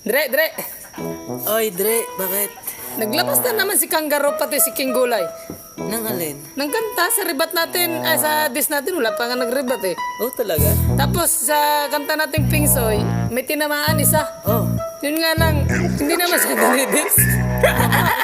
Dre. Oy, Dre, bakit? Naglabas na naman si Kangaroo pati si King Gulay. Nang alin? Nang kanta sa rebat natin, sa diss natin, wala pa nga nag-rebat eh. Oh, talaga? Tapos sa kanta nating Pingsoy, may tinamaan isa. Oh, Yun nga lang, hindi naman siya dinidis.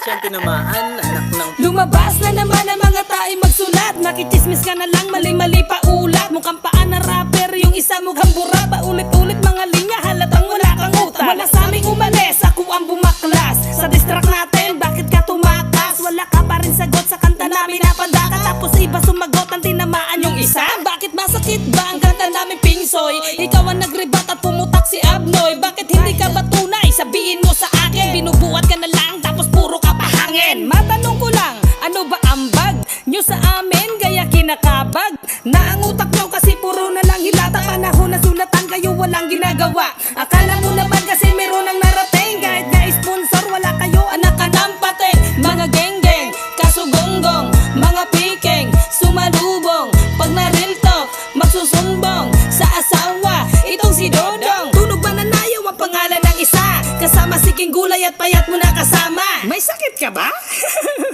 siyang tinamaan, anak ng... Lumabas na naman ang mga tayo magsulat. Nakichismis ka na lang, mali-mali pa ulat. Mukhang paan na rapper, yung isa mukhang bura. Paulit-ulit mga linya, halatang wala kang utak. Wala sa aming umalis, ako ang bumaklas. Sa distract natin, bakit ka tumakas? Wala ka pa rin sagot sa kanta namin napadaka. Tapos iba sumagot ang tinamaan yung isa. Bakit masakit ba ang kanta namin Pingsoy? Ikaw ang nagrebat at pumutak si Abnoy. Bakit hindi ka ba tunay? Sabihin mo sa akin, binubuhat ka na lang tapos puro ka pahangin. Matanong ko lang, ano ba ambag nyo sa amin? Gaya kinakabag na ang utak nyo kasi puro na lang hilata. Panahon na sulatan kayo walang ginagawa. Akala mo naman kasi meron ang narating. Kahit nga sponsor wala kayo anak ka ng pating. Mga geng-geng, kasugonggong, mga piking, sumalubong. Pag na-real talk, magsusumbong sa asawa, itong si Dodong. Tunog ba nanayaw ang pangalan ng isa? Kasama si King Gulay at payat mo na kasama. May sakit ka ba?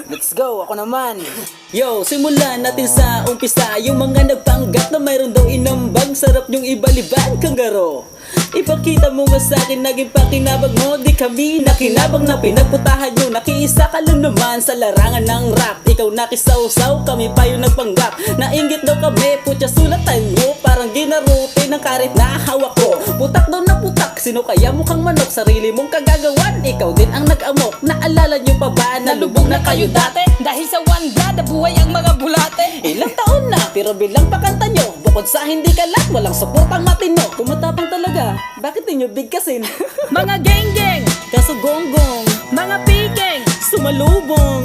Let's go, ako naman. Yo, simulan natin sa umpisa. Yung mga nagpanggap na mayroon daw inambag. Sarap nyong ibalibag, Kangaroo. Ipakita mo nga sa'kin, naging pakinabag mo. Di kami nakinabang na pinagputahan nyo. Nakiisa ka lang naman sa larangan ng rap. Ikaw nakisaw-saw, kami pa yung nagpanggap. Nainggit daw kami, putya sulatan nyo. Parang ginaruti ng karit na hawak ko. Putak daw na putak, sino kaya mukhang manok? Sarili mong kagagawan, ikaw din ang nag-amok. Naalala nyo pa ba, nalubog na kayo dati? Dahil sa one blood, nabuhay ang mga bulate. Ilang taon na, pero bilang pakanta nyo. Bukod sa hindi kalat, walang suportang matino. Tumatapang talaga, bakit ninyo bigkasin? Mga geng-geng, Kaso gonggong, mga piking, sumalubong.